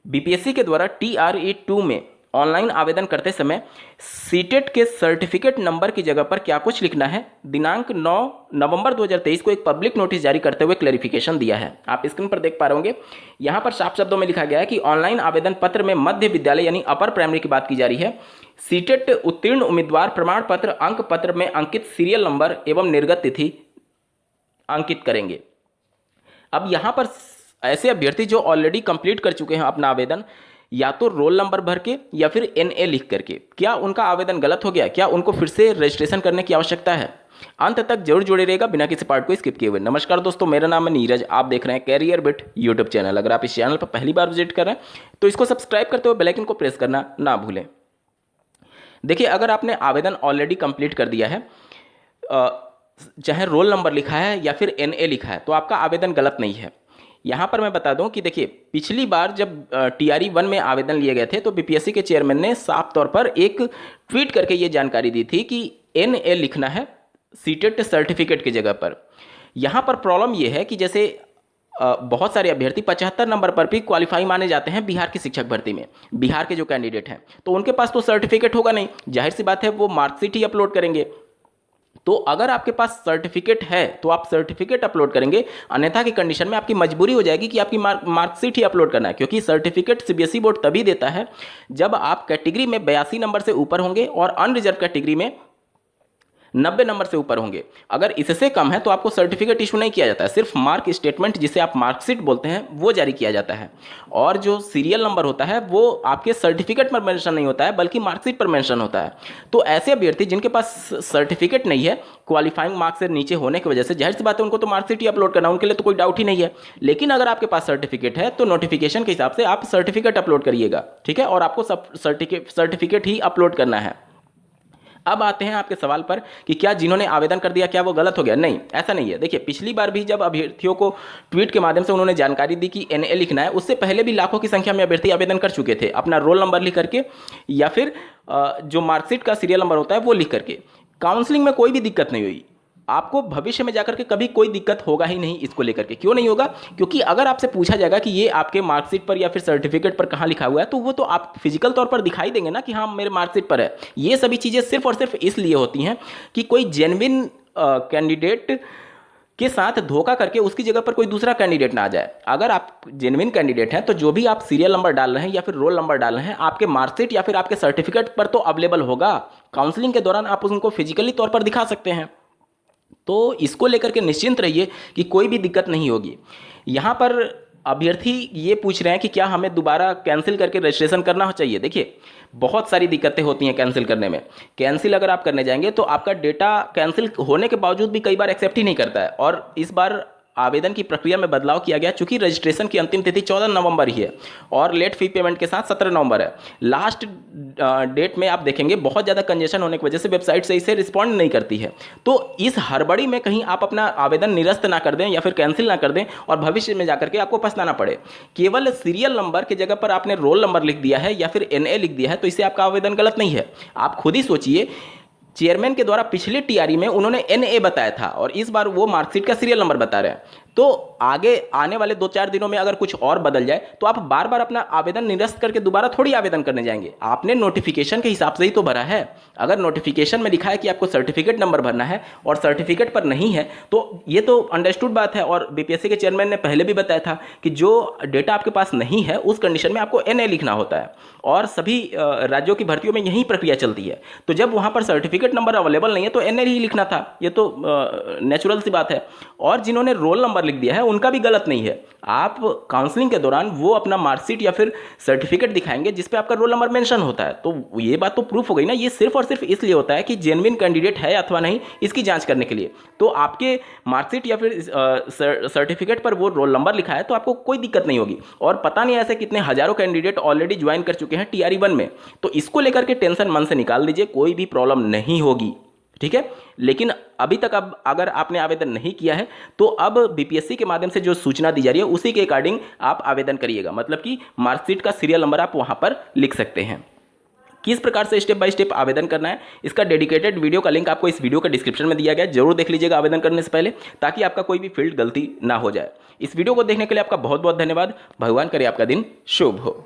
BPSC के द्वारा TRE2 में ऑनलाइन आवेदन करते समय सीटेट के सर्टिफिकेट नंबर की जगह पर क्या कुछ लिखना है, दिनांक 9 नवंबर 2023 को एक पब्लिक नोटिस जारी करते हुए क्लैरिफिकेशन दिया है। आप स्क्रीन पर देख पा रहे होंगे, यहाँ पर साफ शब्दों में लिखा गया है कि ऑनलाइन आवेदन पत्र में मध्य विद्यालय यानी अपर प्राइमरी की बात की जा रही है। सीटेट उत्तीर्ण उम्मीदवार प्रमाण पत्र अंक पत्र में अंकित सीरियल नंबर एवं निर्गत तिथि अंकित करेंगे। अब यहाँ पर ऐसे अभ्यर्थी जो ऑलरेडी कंप्लीट कर चुके हैं अपना आवेदन, या तो रोल नंबर भर के या फिर NA लिख करके, क्या उनका आवेदन गलत हो गया, क्या उनको फिर से रजिस्ट्रेशन करने की आवश्यकता है? अंत तक जरूर जुड़े रहेगा बिना किसी पार्ट को स्किप किए हुए। नमस्कार दोस्तों, मेरा नाम है नीरज, आप देख रहे हैं कैरियर बिट यूट्यूब चैनल। अगर आप इस चैनल पर पहली बार विजिट कर रहे हैं तो इसको सब्सक्राइब करते हुए बेल आइकन को प्रेस करना ना भूलें। देखिए, अगर आपने आवेदन ऑलरेडी कंप्लीट कर दिया है, चाहे रोल नंबर लिखा है या फिर NA लिखा है, तो आपका आवेदन गलत नहीं है। यहाँ पर मैं बता दूं कि देखिए, पिछली बार जब TRE1 में आवेदन लिए गए थे तो बीपीएससी के चेयरमैन ने साफ तौर पर एक ट्वीट करके ये जानकारी दी थी कि NA लिखना है सीटेट सर्टिफिकेट की जगह पर। यहाँ पर प्रॉब्लम ये है कि जैसे बहुत सारे अभ्यर्थी 75 नंबर पर भी क्वालिफाई माने जाते हैं बिहार की शिक्षक भर्ती में, बिहार के जो कैंडिडेट हैं, तो उनके पास तो सर्टिफिकेट होगा नहीं, जाहिर सी बात है वो मार्कशीट ही अपलोड करेंगे। तो अगर आपके पास सर्टिफिकेट है तो आप सर्टिफिकेट अपलोड करेंगे, अन्यथा की कंडीशन में आपकी मजबूरी हो जाएगी कि आपकी मार्कशीट ही अपलोड करना है, क्योंकि सर्टिफिकेट CBSE बोर्ड तभी देता है जब आप कैटेगरी में 82 नंबर से ऊपर होंगे और अनरिजर्व कैटेगरी में 90 नंबर से ऊपर होंगे। अगर इससे कम है तो आपको सर्टिफिकेट इशू नहीं किया जाता है, सिर्फ मार्क स्टेटमेंट जिसे आप मार्कशीट बोलते हैं वो जारी किया जाता है। और जो सीरियल नंबर होता है वो आपके सर्टिफिकेट पर मेंशन नहीं होता है बल्कि मार्कशीट पर मेंशन होता है। तो ऐसे अभ्यर्थी जिनके पास सर्टिफिकेट नहीं है, क्वालिफाइंग मार्क्स से नीचे होने की वजह से, जाहिर सी बात है उनको तो मार्कशीट ही अपलोड करना, उनके लिए तो कोई डाउट ही नहीं है। लेकिन अगर आपके पास सर्टिफिकेट है तो नोटिफिकेशन के हिसाब से आप सर्टिफिकेट अपलोड करिएगा, ठीक है, और आपको सर्टिफिकेट ही अपलोड करना है। अब आते हैं आपके सवाल पर कि क्या जिन्होंने आवेदन कर दिया क्या वो गलत हो गया? नहीं, ऐसा नहीं है। देखिए, पिछली बार भी जब अभ्यर्थियों को ट्वीट के माध्यम से उन्होंने जानकारी दी कि NA लिखना है, उससे पहले भी लाखों की संख्या में अभ्यर्थी आवेदन कर चुके थे अपना रोल नंबर लिख करके या फिर जो मार्कशीट का सीरियल नंबर होता है वो लिख करके। काउंसलिंग में कोई भी दिक्कत नहीं हुई, आपको भविष्य में जाकर के कभी कोई दिक्कत होगा ही नहीं इसको लेकर के। क्यों नहीं होगा? क्योंकि अगर आपसे पूछा जाएगा कि ये आपके मार्कशीट पर या फिर सर्टिफिकेट पर कहाँ लिखा हुआ है, तो वो तो आप फिजिकल तौर पर दिखाई देंगे ना कि हाँ मेरे मार्कशीट पर है। ये सभी चीज़ें सिर्फ और सिर्फ इसलिए होती हैं कि कोई जेन्युइन कैंडिडेट के साथ धोखा करके उसकी जगह पर कोई दूसरा कैंडिडेट ना आ जाए। अगर आप जेन्युइन कैंडिडेट हैं तो जो भी आप सीरियल नंबर डाल रहे हैं या फिर रोल नंबर डाल रहे हैं, आपके मार्कशीट या फिर आपके सर्टिफिकेट पर तो अवेलेबल होगा। काउंसलिंग के दौरान आप उनको फिजिकली तौर पर दिखा सकते हैं। तो इसको लेकर के निश्चिंत रहिए कि कोई भी दिक्कत नहीं होगी। यहाँ पर अभ्यर्थी ये पूछ रहे हैं कि क्या हमें दोबारा कैंसिल करके रजिस्ट्रेशन करना चाहिए। देखिए, बहुत सारी दिक्कतें होती हैं कैंसिल करने में। कैंसिल अगर आप करने जाएंगे तो आपका डेटा कैंसिल होने के बावजूद भी कई बार एक्सेप्ट ही नहीं करता है। और इस बार आवेदन की प्रक्रिया में बदलाव किया गया, चूंकि रजिस्ट्रेशन की अंतिम तिथि 14 नवंबर ही है और लेट फी पेमेंट के साथ 17 नवंबर है। लास्ट डेट में आप देखेंगे बहुत ज़्यादा कंजेशन होने की वजह से वेबसाइट सही से रिस्पॉन्ड नहीं करती है। तो इस हड़बड़ी में कहीं आप अपना आवेदन निरस्त ना कर दें या फिर कैंसिल ना कर दें और भविष्य में जाकर के आपको पछताना पड़े। केवल सीरियल नंबर की जगह पर आपने रोल नंबर लिख दिया है या फिर NA लिख दिया है तो इससे आपका आवेदन गलत नहीं है। आप खुद ही सोचिए, चेयरमैन के द्वारा पिछले TRE में उन्होंने NA बताया था और इस बार वो मार्कशीट का सीरियल नंबर बता रहे हैं। तो आगे आने वाले 2-4 दिनों में अगर कुछ और बदल जाए तो आप बार बार अपना आवेदन निरस्त करके दोबारा थोड़ी आवेदन करने जाएंगे। आपने नोटिफिकेशन के हिसाब से ही तो भरा है। अगर नोटिफिकेशन में लिखा है कि आपको सर्टिफिकेट नंबर भरना है और सर्टिफिकेट पर नहीं है तो ये तो अंडरस्टूड बात है। और बीपीएससी के चेयरमैन ने पहले भी बताया था कि जो डेटा आपके पास नहीं है उस कंडीशन में आपको NA लिखना होता है और सभी राज्यों की भर्तियों में यही प्रक्रिया चलती है। तो जब वहाँ पर सर्टिफिकेट नंबर अवेलेबल नहीं है तो NA ही लिखना था, ये तो नेचुरल सी बात है। और जिन्होंने रोल नंबर लिख दिया है उनका भी गलत नहीं है। आप काउंसलिंग के दौरान वो अपना मार्कशीट या फिर सर्टिफिकेट दिखाएंगे जिस पे आपका रोल नंबर मेंशन होता है, तो ये बात तो प्रूफ हो गई ना। ये सिर्फ और सिर्फ इसलिए होता है कि जेन्युइन कैंडिडेट है अथवा नहीं इसकी जांच करने के लिए। तो आपके मार्कशीट या फिर सर्टिफिकेट पर वो रोल नंबर लिखा है तो आपको कोई दिक्कत नहीं होगी। और पता नहीं ऐसे कितने हजारों कैंडिडेट ऑलरेडी ज्वाइन कर चुके हैं TRE1 में, तो इसको लेकर के टेंशन मन से निकाल दीजिए, कोई भी प्रॉब्लम नहीं होगी, ठीक है। लेकिन अभी तक अब अगर आपने आवेदन नहीं किया है तो अब बीपीएससी के माध्यम से जो सूचना दी जा रही है उसी के अकॉर्डिंग आप आवेदन करिएगा। मतलब कि मार्कशीट का सीरियल नंबर आप वहां पर लिख सकते हैं। किस प्रकार से स्टेप बाय स्टेप आवेदन करना है, इसका डेडिकेटेड वीडियो का लिंक आपको इस वीडियो के डिस्क्रिप्शन में दिया गया है, जरूर देख लीजिएगा आवेदन करने से पहले, ताकि आपका कोई भी फील्ड गलती ना हो जाए। इस वीडियो को देखने के लिए आपका बहुत बहुत धन्यवाद। भगवान करे आपका दिन शुभ हो।